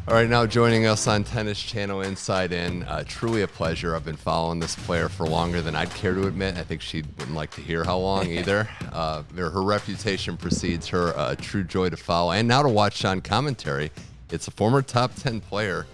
All right, now joining us on Tennis Channel Inside In, truly a pleasure. I've been following this player for longer than I'd care to admit. I think she wouldn't like to hear how long either. Her reputation precedes her, a true joy to follow and now to watch on commentary. It's a former top 10 player,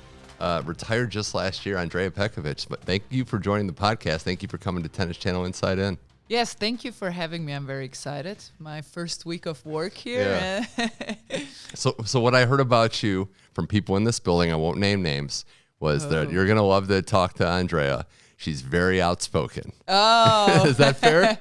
retired just last year, Andrea Petkovic. But thank you for joining the podcast. Thank you for coming to Tennis Channel Inside In. Yes, thank you for having me. I'm very excited. My first week of work here. Yeah. So what I heard about you from people in this building, I won't name names, was that you're going to love to talk to Andrea. She's very outspoken. Oh. Is that fair?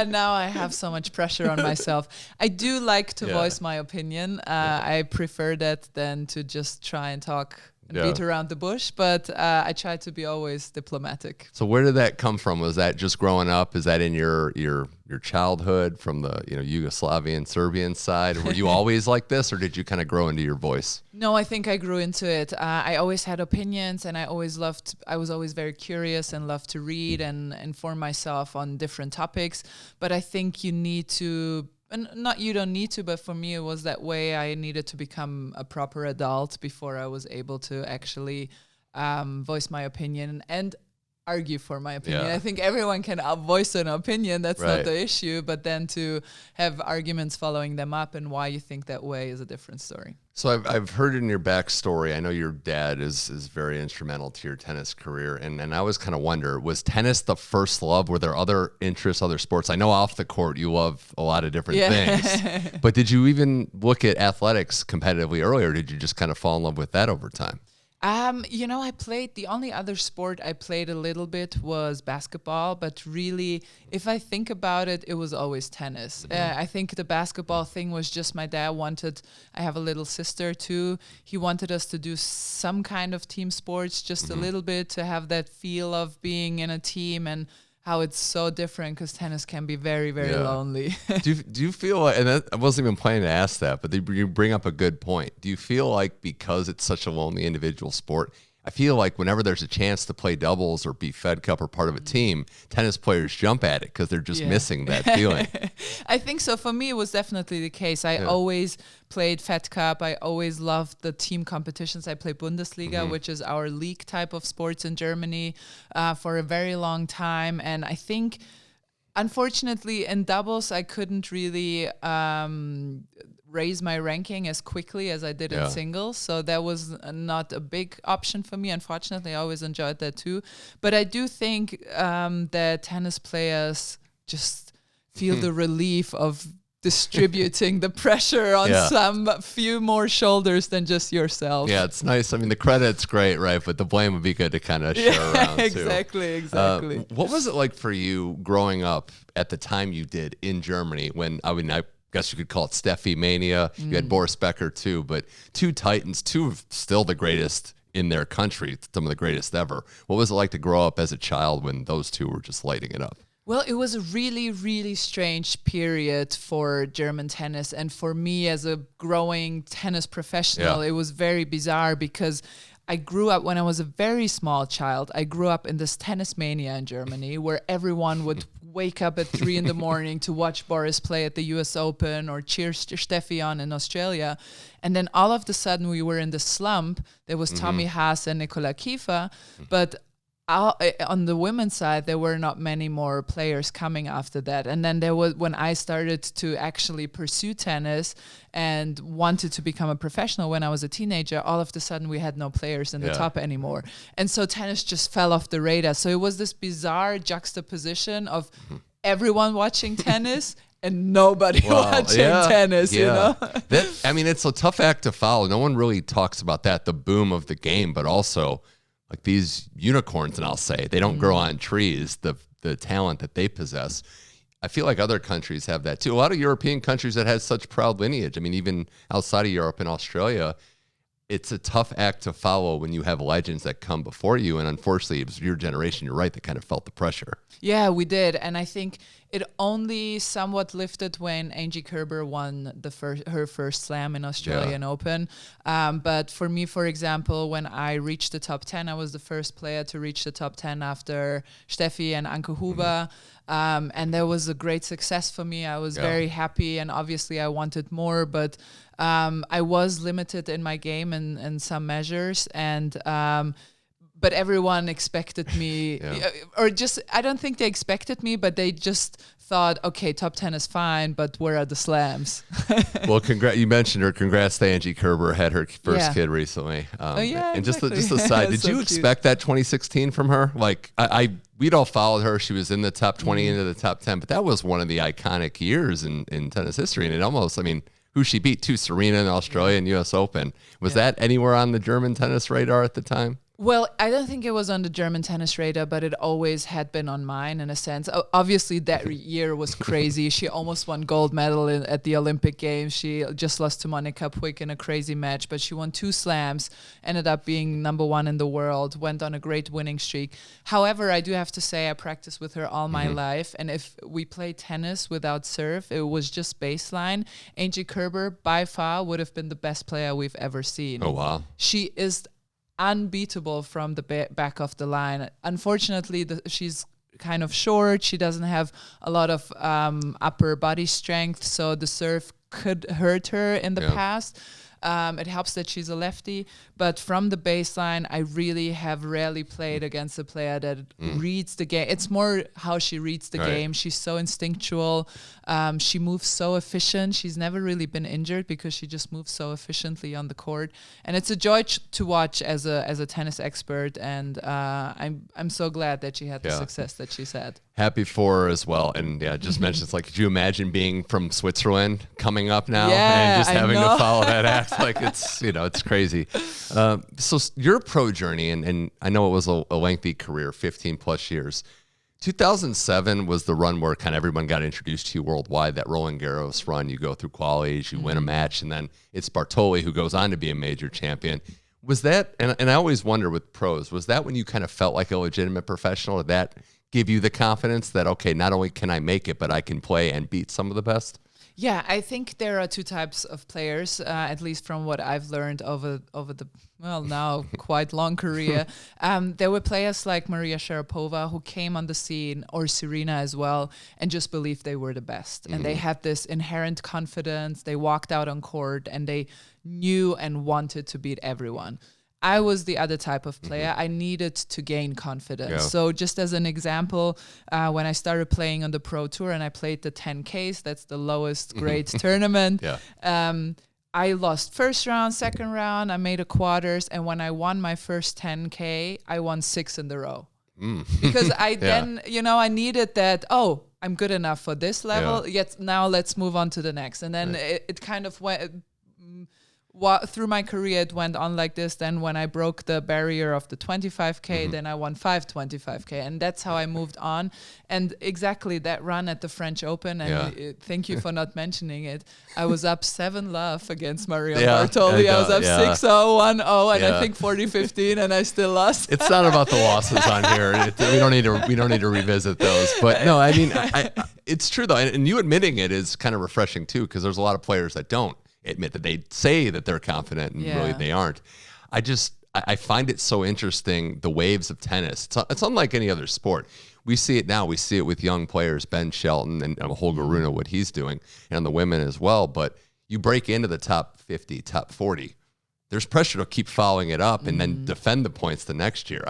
Now I have so much pressure on myself. I do like to voice my opinion. I prefer that than to just try and talk and beat around the bush, but I try to be always diplomatic. So where did that come from? Was that just growing up? Is that in your childhood from the Yugoslavian, Serbian side? Were you always like this, or did you kind of grow into your voice? No, I think I grew into it. I always had opinions, and I was always very curious and loved to read and inform myself on different topics. But I think you need to. And you don't need to, but for me it was that way. I needed to become a proper adult before I was able to actually voice my opinion and argue for my opinion. I think everyone can voice an opinion, that's not the issue, but then to have arguments following them up and why you think that way is a different story. So I've heard in your backstory, I know your dad is very instrumental to your tennis career, and I always kind of wonder, was tennis the first love? Were there other interests, other sports? I know off the court you love a lot of different things, but did you even look at athletics competitively earlier, or did you just kind of fall in love with that over time? I played, the only other sport I played a little bit was basketball, but really, if I think about it, it was always tennis. I think the basketball thing was just my dad I have a little sister too. He wanted us to do some kind of team sports, just a little bit, to have that feel of being in a team, and how it's so different because tennis can be very, very lonely. do you feel like, and I wasn't even planning to ask that, but you bring up a good point. Do you feel like because it's such a lonely individual sport, I feel like whenever there's a chance to play doubles or be Fed Cup or part of a team, tennis players jump at it because they're just missing that feeling? I think so. For me, it was definitely the case. I always played Fed Cup. I always loved the team competitions. I played Bundesliga, which is our league type of sports in Germany, for a very long time. And I think, unfortunately, in doubles, I couldn't really raise my ranking as quickly as I did in singles. So that was not a big option for me. Unfortunately, I always enjoyed that too. But I do think that tennis players just feel the relief of distributing the pressure on some few more shoulders than just yourself. Yeah, it's nice. I mean, the credit's great, right? But the blame would be good to kind of share around exactly. too. What was it like for you growing up at the time you did in Germany when, I guess you could call it Steffi Mania. You had Boris Becker too, but two titans, two of still the greatest in their country, some of the greatest ever. What was it like to grow up as a child when those two were just lighting it up? Well, it was a really, really strange period for German tennis. And for me as a growing tennis professional, it was very bizarre because I grew up, when I was a very small child, I grew up in this tennis mania in Germany where everyone would wake up at 3 a.m. to watch Boris play at the US Open or cheer Steffi on in Australia. And then all of a sudden we were in the slump. There was Tommy Haas and Nicola Kiefer, but on the women's side, there were not many more players coming after that. And then there was, when I started to actually pursue tennis and wanted to become a professional when I was a teenager, all of a sudden we had no players in the top anymore. And so tennis just fell off the radar. So it was this bizarre juxtaposition of everyone watching tennis and nobody watching tennis, you know? It's a tough act to follow. No one really talks about that, the boom of the game, but also like these unicorns, and I'll say, they don't grow on trees, the talent that they possess. I feel like other countries have that too. A lot of European countries that has such proud lineage. I mean, even outside of Europe and Australia, it's a tough act to follow when you have legends that come before you. And unfortunately, it was your generation, you're right, that kind of felt the pressure. Yeah, we did. And I think It only somewhat lifted when Angie Kerber won her first slam in Australian Open. But for me, for example, when I reached the top 10, I was the first player to reach the top 10 after Steffi and Anke Huber. And that was a great success for me. I was very happy, and obviously I wanted more, but I was limited in my game in some measures, and but everyone expected me, or just, I don't think they expected me, but they just thought, okay, top 10 is fine, but where are the slams? Well, you mentioned her. Congrats to Angie Kerber, had her first kid recently. And exactly. just a side, did you expect that 2016 from her? Like, we'd all followed her. She was in the top 20 into the top 10, but that was one of the iconic years in tennis history. And it almost, I mean, who she beat too, Serena in Australia and US Open. Was that anywhere on the German tennis radar at the time? Well, I don't think it was on the German tennis radar, but it always had been on mine in a sense. Obviously, that year was crazy. She almost won gold medal at the Olympic Games. She just lost to Monica Puig in a crazy match, but she won 2 slams, ended up being number 1 in the world, went on a great winning streak. However, I do have to say I practiced with her all my life, and if we played tennis without serve, it was just baseline. Angie Kerber, by far, would have been the best player we've ever seen. Oh, wow. She is unbeatable from the back of the line. Unfortunately, she's kind of short. She doesn't have a lot of upper body strength, so the serve could hurt her in the past. It helps that she's a lefty, but from the baseline, I really have rarely played against a player that reads the game. It's more how she reads the game. She's so instinctual. She moves so efficient. She's never really been injured because she just moves so efficiently on the court. And it's a joy to watch as a tennis expert. And I'm so glad that she had the success that she's had. Happy for her as well. And just mentioned, it's like, could you imagine being from Switzerland coming up now and just having to follow that act? Like, it's, it's crazy. So your pro journey, and I know it was a lengthy career, 15 plus years. 2007 was the run where kind of everyone got introduced to you worldwide, that Roland Garros run. You go through qualies, you win a match, and then it's Bartoli who goes on to be a major champion. Was that, and I always wonder with pros, was that when you kind of felt like a legitimate professional? Did that give you the confidence that, okay, not only can I make it, but I can play and beat some of the best? Yeah, I think there are 2 types of players, at least from what I've learned over the, now quite long career. There were players like Maria Sharapova who came on the scene, or Serena as well, and just believed they were the best. And they had this inherent confidence. They walked out on court and they knew and wanted to beat everyone. I was the other type of player. I needed to gain confidence. Yeah. So just as an example, when I started playing on the Pro Tour and I played the 10Ks, that's the lowest grade tournament. I lost first round, second round, I made a quarters. And when I won my first 10K, I won 6 in a row. Because I then, I needed that, I'm good enough for this level. Yet now let's move on to the next. And then it kind of went... through my career, it went on like this. Then when I broke the barrier of the 25K, then I won 5 25K. And that's how I moved on. And exactly that run at the French Open, and thank you for not mentioning it, I was up 7-love against Mario Bartoli. I was up 6-0, 1-0, and I think 40-15, and I still lost. It's not about the losses on here. We don't need to revisit those. But no, I mean, it's true, though. And you admitting it is kind of refreshing, too, because there's a lot of players that don't admit that they say that they're confident and really they aren't. I find it so interesting, the waves of tennis. It's unlike any other sport. We see it now. We see it with young players, Ben Shelton and Holger Rune, what he's doing, and the women as well. But you break into the top 50, top 40, there's pressure to keep following it up and then defend the points the next year.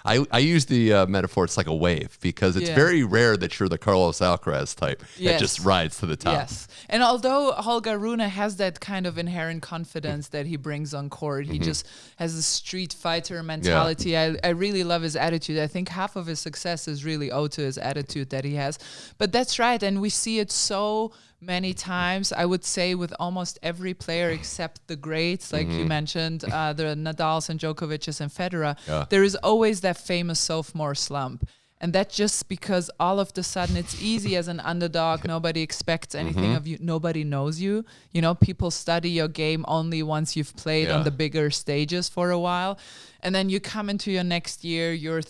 I use the metaphor, it's like a wave, because it's very rare that you're the Carlos Alcaraz type that just rides to the top. Yes. And although Holger Rune has that kind of inherent confidence that he brings on court, he just has a street fighter mentality. I really love his attitude. I think half of his success is really owed to his attitude that he has. But that's right. And we see it so many times, I would say, with almost every player except the greats, like you mentioned, the Nadals and Djokovic's and Federer. There is always that famous sophomore slump. And that's just because all of the sudden it's easy as an underdog. Nobody expects anything of you. Nobody knows you. You know, people study your game only once you've played on the bigger stages for a while. And then you come into your next year, you're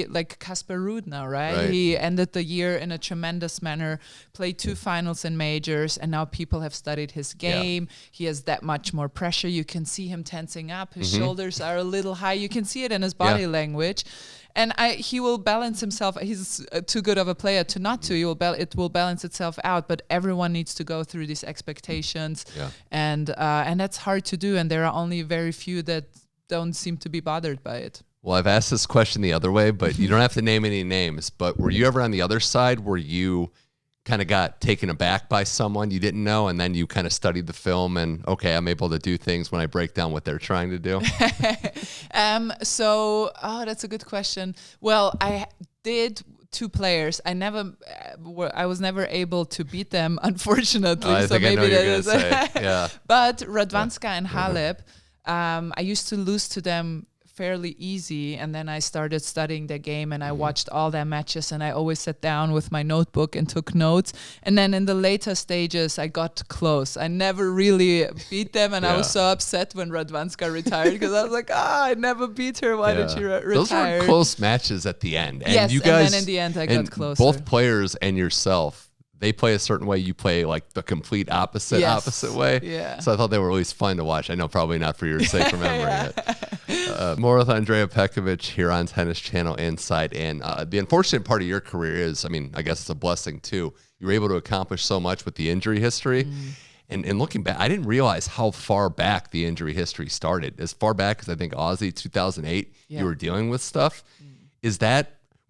like Casper Ruud now, right? He ended the year in a tremendous manner, played 2 finals in majors, and now people have studied his game. He has that much more pressure. You can see him tensing up. His shoulders are a little high. You can see it in his body language. And he will balance himself. He's too good of a player to not to. It will balance itself out. But everyone needs to go through these expectations, and that's hard to do. And there are only very few that don't seem to be bothered by it. Well, I've asked this question the other way, but you don't have to name any names. But were you ever on the other side where you kind of got taken aback by someone you didn't know, and then you kind of studied the film and, okay, I'm able to do things when I break down what they're trying to do? That's a good question. Well, I did 2 players. I was never able to beat them, unfortunately. I think I know what you're going to say. Yeah. But Radwanska and Halep, I used to lose to them fairly easy, and then I started studying their game, and I watched all their matches, and I always sat down with my notebook and took notes. And then in the later stages I got close. I never really beat them, and I was so upset when Radwanska retired, because I was like, I never beat her. Why did she retire? Those were close matches at the end, and yes, you guys, and then in the end I got closer. Both players and yourself, they play a certain way, you play like the complete opposite way. Yeah. So I thought they were always fun to watch. I know probably not for your sake remembering it. More with Andrea Petkovic here on Tennis Channel Inside In. The unfortunate part of your career is, I mean, I guess it's a blessing too. You were able to accomplish so much with the injury history. And looking back, I didn't realize how far back the injury history started. As far back as I think Aussie 2008, you were dealing with stuff. Was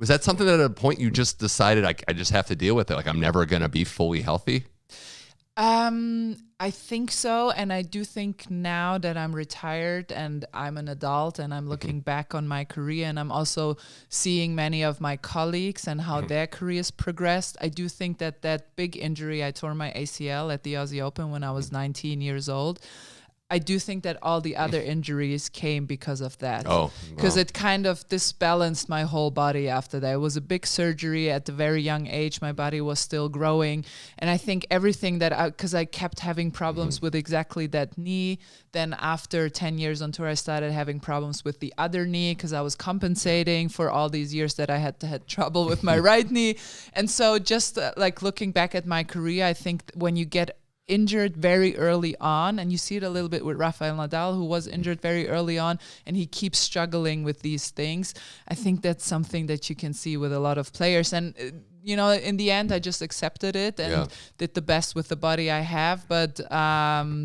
that something that at a point you just decided, I just have to deal with it? Like, I'm never going to be fully healthy? I think so. And I do think now that I'm retired and I'm an adult and I'm looking back on my career, and I'm also seeing many of my colleagues and how their careers progressed, I do think that big injury, I tore my ACL at the Aussie Open when I was 19 years old. I do think that all the other injuries came because of that. Because it kind of disbalanced my whole body after that. It was a big surgery at a very young age. My body was still growing. And I think everything because I kept having problems with exactly that knee. Then after 10 years on tour, I started having problems with the other knee because I was compensating for all these years that I had trouble with my right knee. And so just like looking back at my career, I think when you get injured very early on, and you see it a little bit with Rafael Nadal, who was injured very early on, and he keeps struggling with these things. I think that's something that you can see with a lot of players. And in the end, I just accepted it and did the best with the body I have. But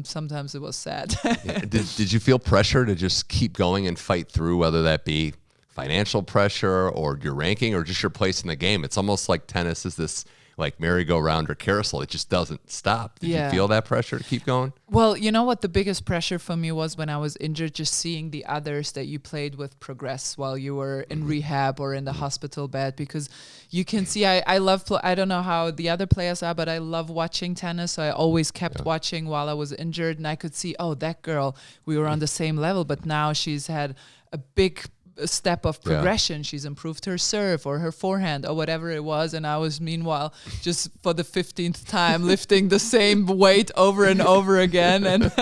sometimes it was sad. Did you feel pressure to just keep going and fight through, whether that be financial pressure or your ranking or just your place in the game? It's almost like tennis is this like merry-go-round or carousel. It just doesn't stop. Did you feel that pressure to keep going? Well, you know what the biggest pressure for me was when I was injured, just seeing the others that you played with progress while you were in rehab or in the hospital bed, because you can see, I don't know how the other players are, but I love watching tennis. So I always kept watching while I was injured, and I could see, that girl, we were on the same level, but now she's had a big step of progression. She's improved her serve or her forehand or whatever it was, and I was meanwhile just for the 15th time lifting the same weight over and over again and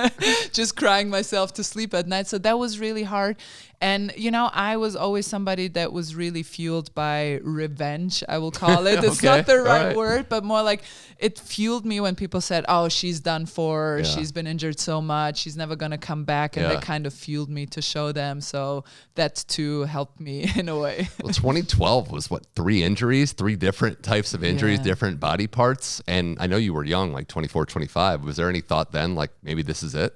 just crying myself to sleep at night. So that was really hard. And I was always somebody that was really fueled by revenge, I will call it. It's not the right word, but more like it fueled me when people said, she's done for, she's been injured so much, she's never going to come back. And that kind of fueled me to show them. So that too helped me in a way. Well, 2012 was 3 injuries, 3 different types of injuries, different body parts. And I know you were young, like 24, 25. Was there any thought then, like maybe this is it?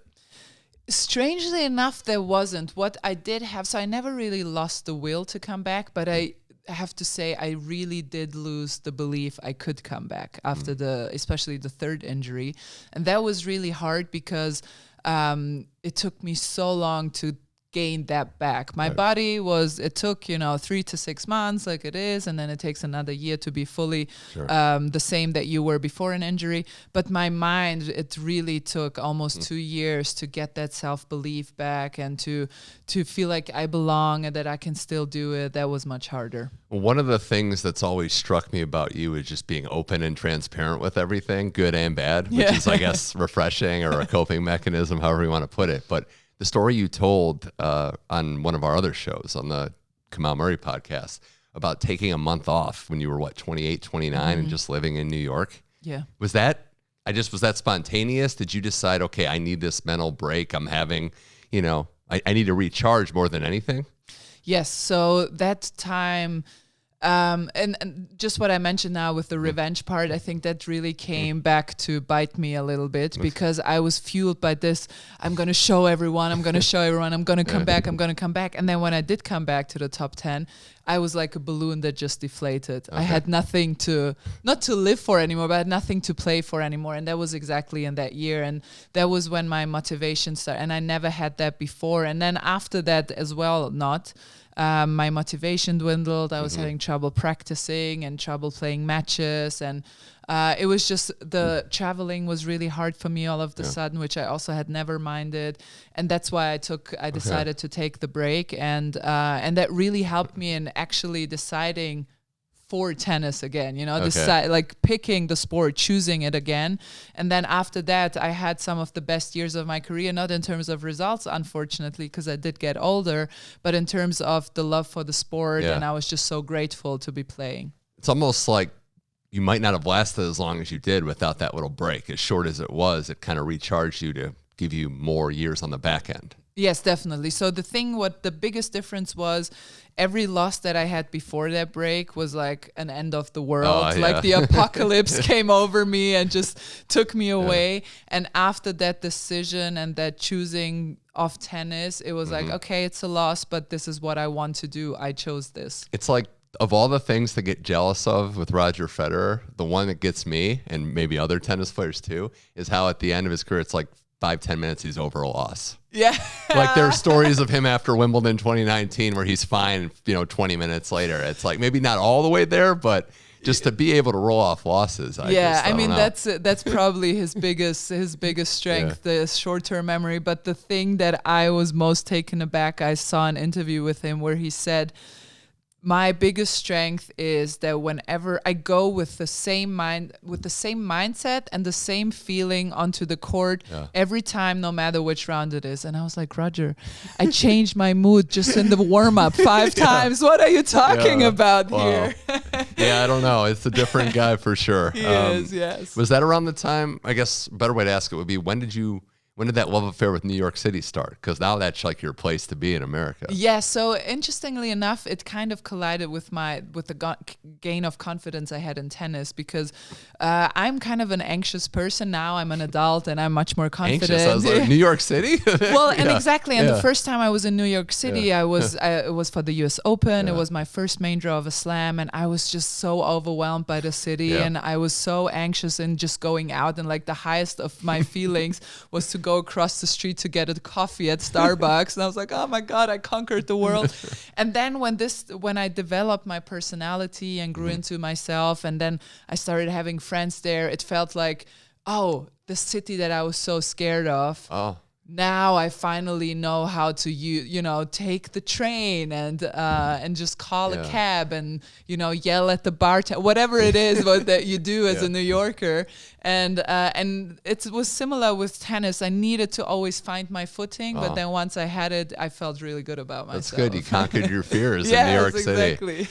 Strangely enough, there wasn't. What I did have, so I never really lost the will to come back, but I have to say I really did lose the belief I could come back after especially the 3rd injury. And that was really hard because it took me so long to gain that back. My body it took, 3 to 6 months like it is, and then it takes another year to be fully the same that you were before an injury. But my mind, it really took almost 2 years to get that self-belief back and to feel like I belong and that I can still do it. That was much harder. One of the things that's always struck me about you is just being open and transparent with everything, good and bad, which is, I guess, refreshing or a coping mechanism, however you want to put it. But the story you told on one of our other shows on the Kamal Murray podcast about taking a month off when you were, 28, 29 and just living in New York? Yeah. Was that spontaneous? Did you decide, okay, I need this mental break? I'm having, I need to recharge more than anything? Yes. So that time, and just what I mentioned now with the revenge part, I think that really came back to bite me a little bit because I was fueled by this. I'm going to show everyone. I'm going to come back. I'm going to come back. And then when I did come back to the top 10, I was like a balloon that just deflated. I had nothing not to live for anymore, but I had nothing to play for anymore. And that was exactly in that year. And that was when my motivation started. And I never had that before. And then after that as well, my motivation dwindled. I was having trouble practicing and trouble playing matches. And it was just the traveling was really hard for me all of a sudden, which I also had never minded. And that's why I decided to take the break. And that really helped me in actually deciding for tennis again, like picking the sport, choosing it again. And then after that, I had some of the best years of my career, not in terms of results, unfortunately, because I did get older, but in terms of the love for the sport. And I was just so grateful to be playing. It's almost like you might not have lasted as long as you did without that little break. As short as it was, it kind of recharged you to give you more years on the back end. Yes, definitely. So the biggest difference was every loss that I had before that break was like an end of the world. Like the apocalypse came over me and just took me away. And after that decision and that choosing of tennis, it was like, okay, it's a loss, but this is what I want to do. I chose this. It's like, of all the things to get jealous of with Roger Federer, the one that gets me, and maybe other tennis players too, is how at the end of his career, it's like 5-10 minutes, he's over a loss. Yeah. Like there are stories of him after Wimbledon 2019 where he's fine, 20 minutes later. It's like maybe not all the way there, but just to be able to roll off losses. I mean, that's probably his biggest strength, the short-term memory. But the thing that I was most taken aback, I saw an interview with him where he said, my biggest strength is that whenever I go with the same mindset and the same feeling onto the court every time, no matter which round it is. And I was like, Roger, I changed my mood just in the warm-up 5 times. What are you talking about here? I don't know. It's a different guy for sure. He is, yes. Was that around the time, I guess a better way to ask it would be, when did that love affair with New York City start? Because now that's like your place to be in America. Yeah, so interestingly enough, it kind of collided with the gain of confidence I had in tennis because I'm kind of an anxious person now. I'm an adult and I'm much more confident. Anxious? I was like, New York City? Well, and exactly. And the first time I was in New York City, it was for the US Open. It was my first main draw of a slam. And I was just so overwhelmed by the city. And I was so anxious and just going out. And like the highest of my feelings was to go across the street to get a coffee at Starbucks. And I was like, oh my God, I conquered the world. And then when I developed my personality and grew into myself, and then I started having friends there, it felt like, oh, the city that I was so scared of. Oh. Now I finally know how to take the train and just call a cab and yell at the bartender, whatever it is that you do as a New Yorker. And it was similar with tennis. I needed to always find my footing, but then once I had it, I felt really good about myself. That's good. You conquered your fears in New York City. Exactly.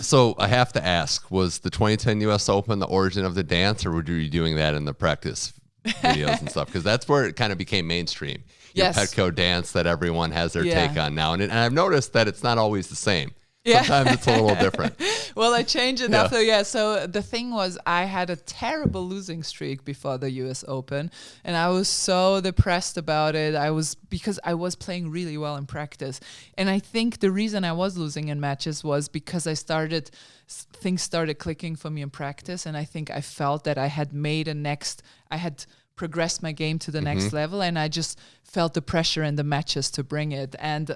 So I have to ask, was the 2010 U.S. Open the origin of the dance, or were you doing that in the practice videos and stuff? Because that's where it kind of became mainstream. Your Petco dance that everyone has their take on now. And I've noticed that it's not always the same. Sometimes it's a little different. Well, I changed it after, So the thing was, I had a terrible losing streak before the US Open, and I was so depressed about it. Because I was playing really well in practice. And I think the reason I was losing in matches was because things started clicking for me in practice. And I think I felt that I had progressed my game to the next level, and I just felt the pressure in the matches to bring it. And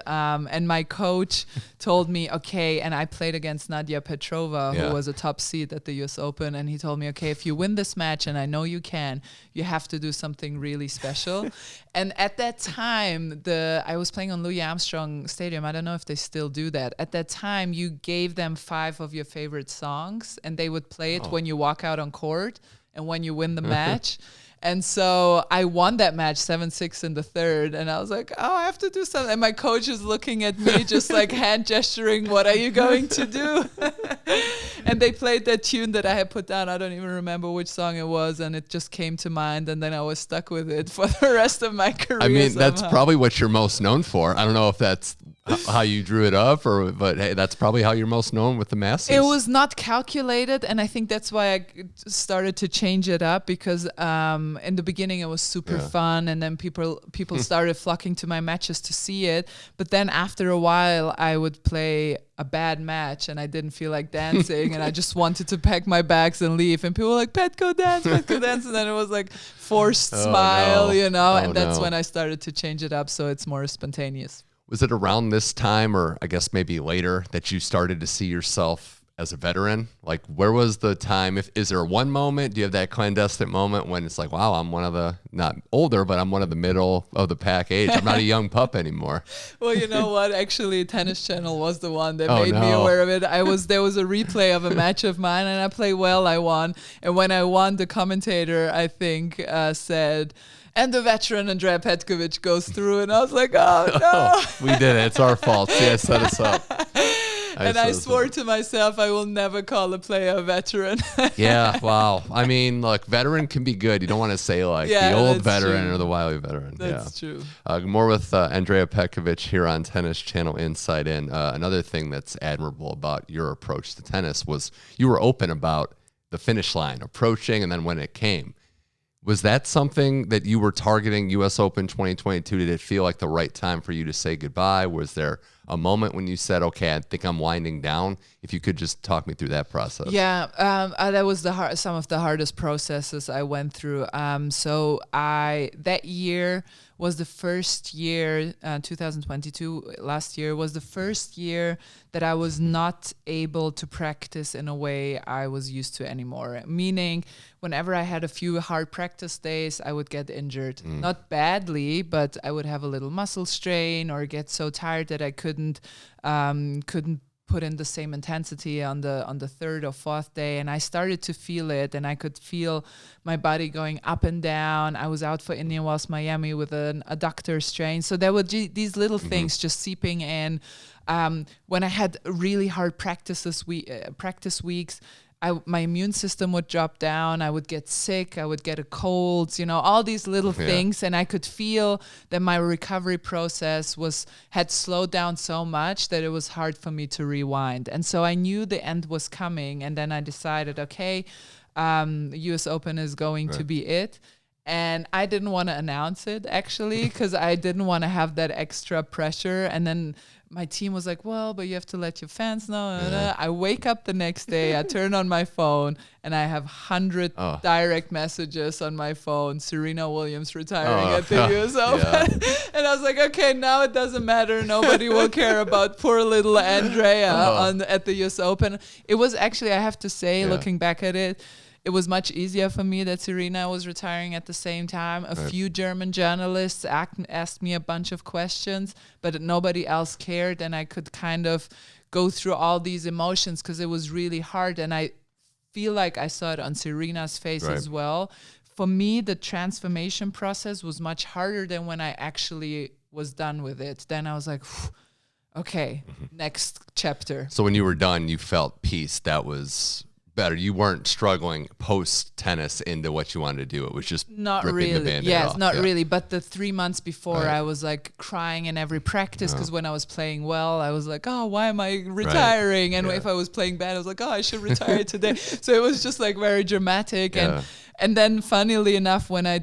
my coach told me, okay, and I played against Nadia Petrova, who was a top seed at the US Open, and he told me, okay, if you win this match, and I know you can, you have to do something really special. And at that time, I was playing on Louis Armstrong Stadium. I don't know if they still do that. At that time, you gave them 5 of your favorite songs, and they would play it when you walk out on court and when you win the match. And so I won that match 7-6 in the third. And I was like, oh, I have to do something. And my coach is looking at me just like hand gesturing, what are you going to do? And they played that tune that I had put down. I don't even remember which song it was. And it just came to mind. And then I was stuck with it for the rest of my career. I mean, that's probably what you're most known for. I don't know if that's how you drew it up, but hey, that's probably how you're most known with the Masters. It was not calculated, and I think that's why I started to change it up, because in the beginning it was super fun, and then people started flocking to my matches to see it. But then after a while, I would play a bad match, and I didn't feel like dancing, and I just wanted to pack my bags and leave. And people were like, "Petko dance, Petko dance," and then it was like forced smile, and that's when I started to change it up so it's more spontaneous. Was it around this time, or I guess maybe later, that you started to see yourself as a veteran? Like, where was the time? Is there one moment? Do you have that clandestine moment when it's like, wow, I'm one of the, not older, but I'm one of the middle of the pack age. I'm not a young pup anymore. Well, you know what? Actually, Tennis Channel was the one that made me aware of it. There was a replay of a match of mine, and I played well. I won. And when I won, the commentator, I think, said, and the veteran Andrea Petkovic goes through, and I was like, oh no. We did it. It's our fault. Yeah, set us up. I swore to myself I will never call a player a veteran. Yeah, wow. I mean, look, veteran can be good. You don't want to say like the old veteran or the wily veteran. That's true. More with Andrea Petkovic here on Tennis Channel Inside In. Another thing that's admirable about your approach to tennis was you were open about the finish line approaching, and then when it came. Was that something that you were targeting US Open 2022? Did it feel like the right time for you to say goodbye? Was there a moment when you said, okay, I think I'm winding down? If you could just talk me through that process. Yeah, that was some of the hardest processes I went through. That year was the first year, 2022, last year, was the first year that I was not able to practice in a way I was used to anymore. Meaning, whenever I had a few hard practice days, I would get injured. Not badly, but I would have a little muscle strain or get so tired that I couldn't put in the same intensity on the third or fourth day. And I started to feel it, and I could feel my body going up and down. I was out for Indian Wells Miami with an adductor strain. So there were these little things just seeping in. When I had really hard practice weeks, my immune system would drop down. I would get sick. I would get a cold, all these little things. And I could feel that my recovery process had slowed down so much that it was hard for me to rewind. And so I knew the end was coming. And then I decided, okay, US Open is going to be it. And I didn't want to announce it, actually, because I didn't want to have that extra pressure. And then my team was like, well, but you have to let your fans know. Yeah. I wake up the next day, I turn on my phone, and I have 100 direct messages on my phone. Serena Williams retiring at the US Open. Yeah. And I was like, okay, now it doesn't matter. Nobody will care about poor little Andrea at the US Open. It was actually, I have to say, looking back at it, it was much easier for me that Serena was retiring at the same time. A few German journalists asked me a bunch of questions, but nobody else cared. And I could kind of go through all these emotions because it was really hard. And I feel like I saw it on Serena's face as well. For me, the transformation process was much harder than when I actually was done with it. Then I was like, okay, next chapter. So when you were done, you felt peace. That was better. You weren't struggling post tennis into what you wanted to do. It was just not ripping really. The Band-Aid off. Not really. But the 3 months before, I was like crying in every practice because when I was playing well, I was like, oh, why am I retiring? And if I was playing bad, I was like, oh, I should retire today. So it was just like very dramatic. And then, funnily enough, when I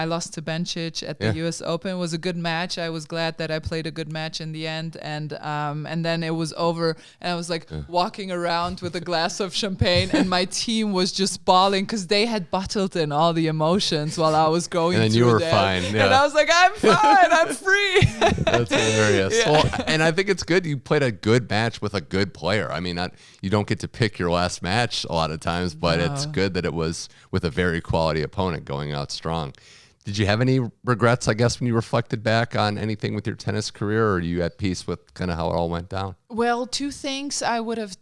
lost to Bencic at the U.S. Open. It was a good match. I was glad that I played a good match in the end, and then it was over, and I was like walking around with a glass of champagne, and my team was just bawling because they had bottled in all the emotions while I was going. And then you were fine, and I was like, I'm fine, I'm free. That's hilarious. Yeah. Well, and I think it's good you played a good match with a good player. I mean, you don't get to pick your last match a lot of times, but it's good that it was with a very quality opponent going out strong. Did you have any regrets, I guess, when you reflected back on anything with your tennis career, or are you at peace with kind of how it all went down? Well, two things I would have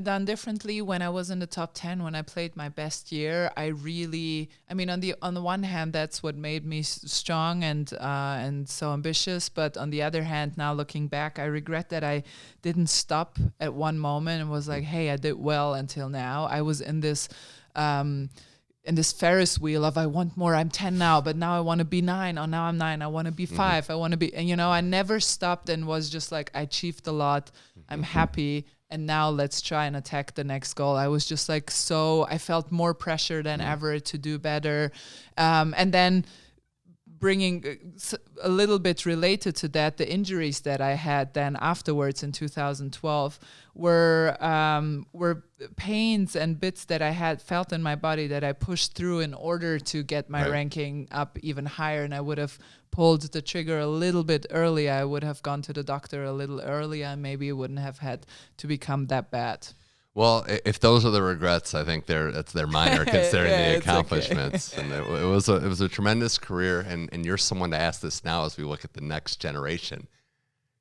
done differently when I was in the top 10, when I played my best year. I mean, on the one hand, that's what made me strong and so ambitious. But on the other hand, now looking back, I regret that I didn't stop at one moment and was like, hey, I did well until now. I was in this Ferris wheel of I want more, I'm 10 now, but now I want to be 9, or now I'm 9, I want to be 5, I want to be, and I never stopped and was just like, I achieved a lot, I'm happy, and now let's try and attack the next goal. I was just like, I felt more pressure than ever to do better. And then bringing a little bit related to that, the injuries that I had then afterwards in 2012 were pains and bits that I had felt in my body that I pushed through in order to get my ranking up even higher. And I would have pulled the trigger a little bit earlier. I would have gone to the doctor a little earlier, and maybe it wouldn't have had to become that bad. Well, if those are the regrets, I think they're minor considering the accomplishments. Okay. And it was a tremendous career, and you're someone to ask this now as we look at the next generation.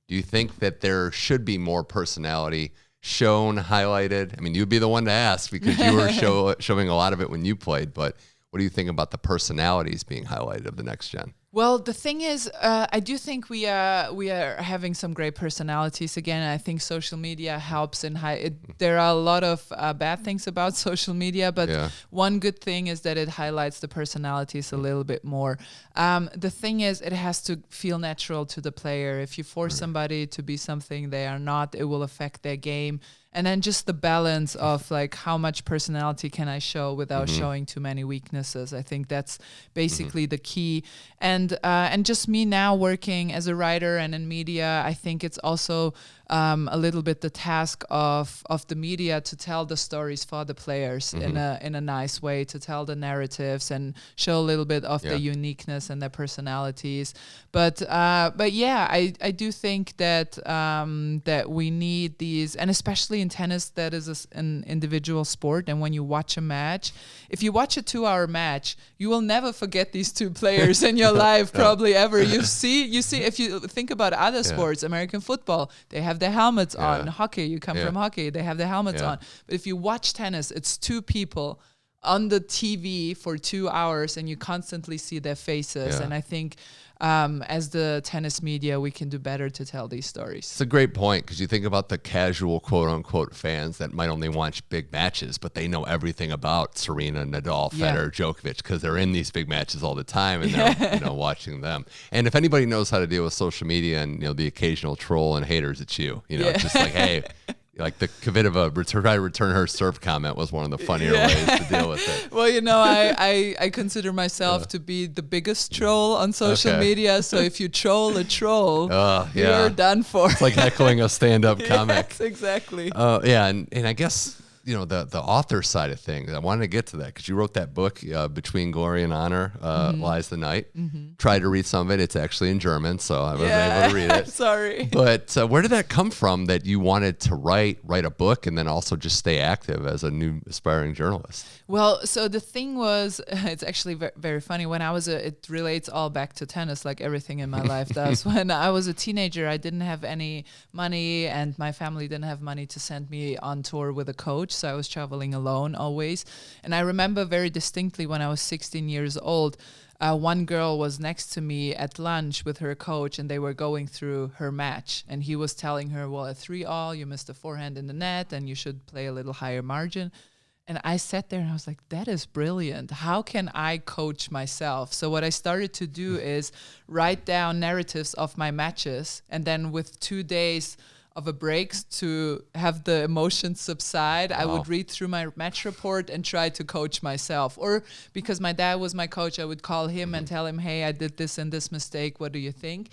Do you think that there should be more personality shown, highlighted? I mean, you'd be the one to ask because you were showing a lot of it when you played, but what do you think about the personalities being highlighted of the next gen? Well, the thing is, I do think we are having some great personalities again. And I think social media helps in there are a lot of bad things about social media, but one good thing is that it highlights the personalities a little bit more. The thing is, it has to feel natural to the player. If you force somebody to be something they are not, it will affect their game. And then just the balance of like how much personality can I show without showing too many weaknesses. I think that's basically the key. And just me now working as a writer and in media, I think it's also a little bit the task of the media to tell the stories for the players in a nice way, to tell the narratives and show a little bit of the uniqueness and their personalities. But yeah, I do think that that we need these, and especially in tennis, that is an individual sport. And when you watch a match, if you watch a 2-hour match, you will never forget these two players in your life, probably ever. You see, if you think about other sports, American football, they have their helmets on. Hockey, you come from hockey, they have their helmets on. But if you watch tennis, it's two people on the TV for 2 hours and you constantly see their faces. And I think as the tennis media, we can do better to tell these stories. It's a great point, because you think about the casual quote-unquote fans that might only watch big matches, but they know everything about Serena, Nadal, Federer, Djokovic, because they're in these big matches all the time and they're watching them. And if anybody knows how to deal with social media and the occasional troll and haters, it's you. It's just like, hey, like the Kvitova return her serve comment was one of the funnier ways to deal with it. Well, I consider myself to be the biggest troll on social media. So if you troll a troll, you're done for. It's like heckling a stand-up comic. Yes, exactly. And I guess the author side of things, I wanted to get to that because you wrote that book, Between Glory and Honor Lies the Night. Tried to read some of it. It's actually in German, so I wasn't able to read it. Sorry. But where did that come from that you wanted to write a book and then also just stay active as a new aspiring journalist? Well, so the thing was, it's actually very funny. When I was it relates all back to tennis, like everything in my life does. When I was a teenager, I didn't have any money and my family didn't have money to send me on tour with a coach. So I was traveling alone always. And I remember very distinctly when I was 16 years old, one girl was next to me at lunch with her coach and they were going through her match. And he was telling her, well, at 3-all, you missed a forehand in the net and you should play a little higher margin. And I sat there and I was like, that is brilliant. How can I coach myself? So what I started to do is write down narratives of my matches. And then with 2 days of a break to have the emotions subside. I would Wow. read through my match report and try to coach myself. Or because my dad was my coach, I would call him and tell him, hey, I did this and this mistake. What do you think?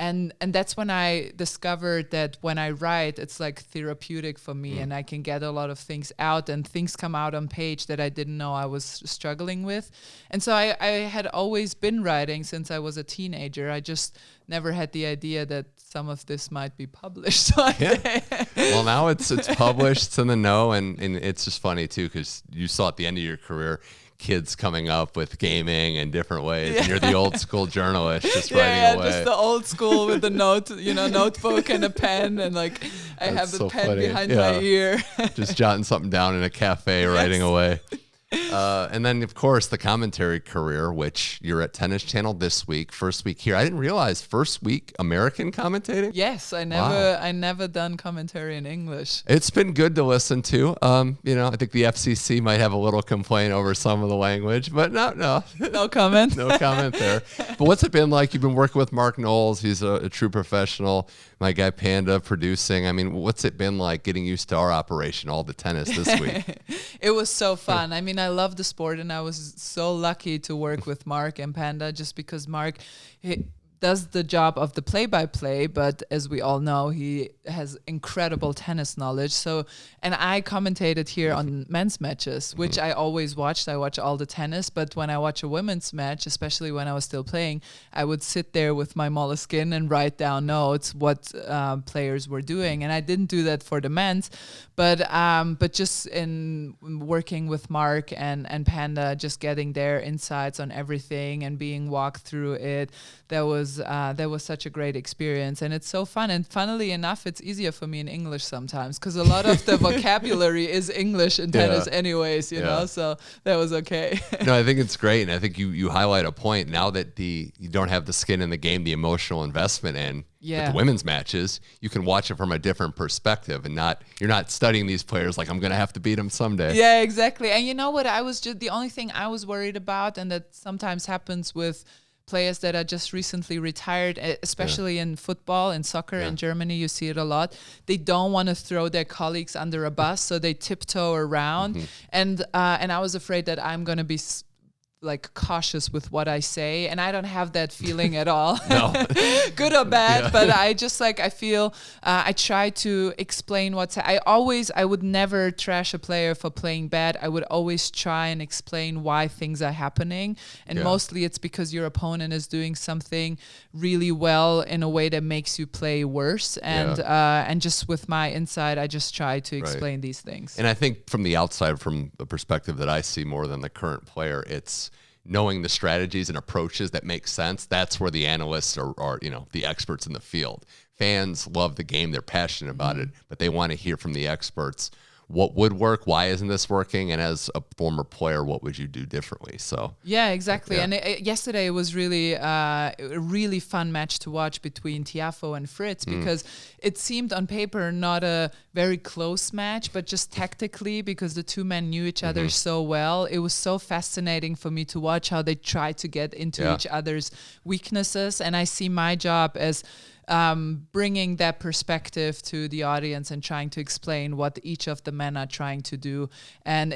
And that's when I discovered that when I write, it's like therapeutic for me, and I can get a lot of things out, and things come out on page that I didn't know I was struggling with. And so I had always been writing since I was a teenager. I just never had the idea that some of this might be published. Well, now it's published, it's in the know, and it's just funny too, because you saw at the end of your career kids coming up with gaming in different ways, and you're the old school journalist just writing away. Just the old school with the notebook and a pen, and like I have the so pen funny. behind my ear. Just jotting something down in a cafe, writing away. And then, of course, the commentary career, which you're at Tennis Channel this week, first week here. I didn't realize first week American commentating. Yes, I never done commentary in English. It's been good to listen to. I think the FCC might have a little complaint over some of the language, but no comment. no comment there. But what's it been like? You've been working with Mark Knowles. He's a true professional. My guy Panda producing. I mean, what's it been like getting used to our operation, all the tennis this week? It was so fun. I mean, I love the sport, and I was so lucky to work with Mark and Panda, just because Mark does the job of the play-by-play, but as we all know, he has incredible tennis knowledge. So, and I commentated here on men's matches, which I always watched. I watch all the tennis, but when I watch a women's match, especially when I was still playing, I would sit there with my moleskin and write down notes what players were doing. And I didn't do that for the men's, but just in working with Mark and Panda, just getting their insights on everything and being walked through it, that was such a great experience, and it's so fun. And funnily enough, it's easier for me in English sometimes, because a lot of the vocabulary is English in tennis anyways, you know, so that was okay. No, I think it's great, and I think you highlight a point now that you don't have the skin in the game, the emotional investment in with the women's matches, you can watch it from a different perspective, and you're not studying these players like I'm going to have to beat them someday. Yeah, exactly. And you know what, the only thing I was worried about, and that sometimes happens with players that are just recently retired, especially in football and soccer in Germany, you see it a lot. They don't want to throw their colleagues under a bus, so they tiptoe around. And I was afraid that I'm going to be like cautious with what I say, and I don't have that feeling at all. No. Good or bad, but I just I feel I try to explain I would never trash a player for playing bad. I would always try and explain why things are happening, and mostly it's because your opponent is doing something really well in a way that makes you play worse, and just with my insight, I just try to explain these things. And I think from the outside, from the perspective that I see more than the current player, it's knowing the strategies and approaches that make sense. That's where the analysts are the experts in the field. Fans love the game. They're passionate about it, but they want to hear from the experts what would work, why isn't this working, and as a former player, what would you do differently? So yeah, exactly. And yesterday it was really a really fun match to watch between Tiafoe and Fritz, because it seemed on paper not a very close match, but just tactically, because the two men knew each other so well, it was so fascinating for me to watch how they tried to get into each other's weaknesses. And I see my job as bringing that perspective to the audience and trying to explain what each of the men are trying to do. And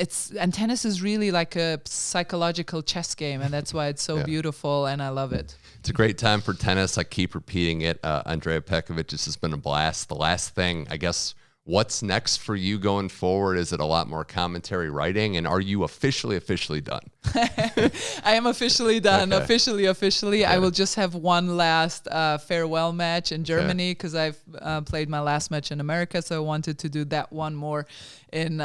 tennis is really like a psychological chess game, and that's why it's so beautiful, and I love it. It's a great time for tennis. I keep repeating it. Andrea Petkovic, this has been a blast. The last thing, I guess, what's next for you going forward? Is it a lot more commentary writing? And are you officially done? I am officially done. Okay. Officially. I will just have one last farewell match in Germany, because I've played my last match in America, so I wanted to do that one more in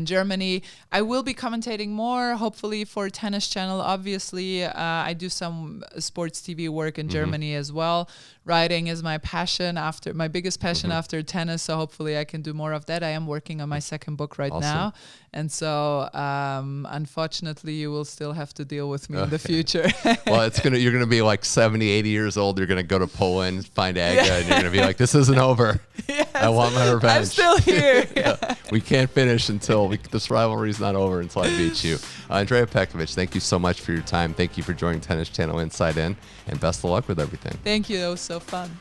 Germany. I will be commentating more, hopefully, for Tennis Channel. Obviously, I do some sports TV work in Germany as well. Writing is my biggest passion after tennis, so hopefully I can do more of that. I am working on my second book right now, and so unfortunately you will still have to deal with me in the future. Well, you're gonna be like 70, 80 years old. You're gonna go to Poland, find Aga, and you're gonna be like, this isn't over. Yes, I want my revenge. I'm still here. We can't finish until this rivalry is not over until I beat you. Andrea Petkovic, thank you so much for your time. Thank you for joining Tennis Channel Inside In, and best of luck with everything. Thank you. That was so fun.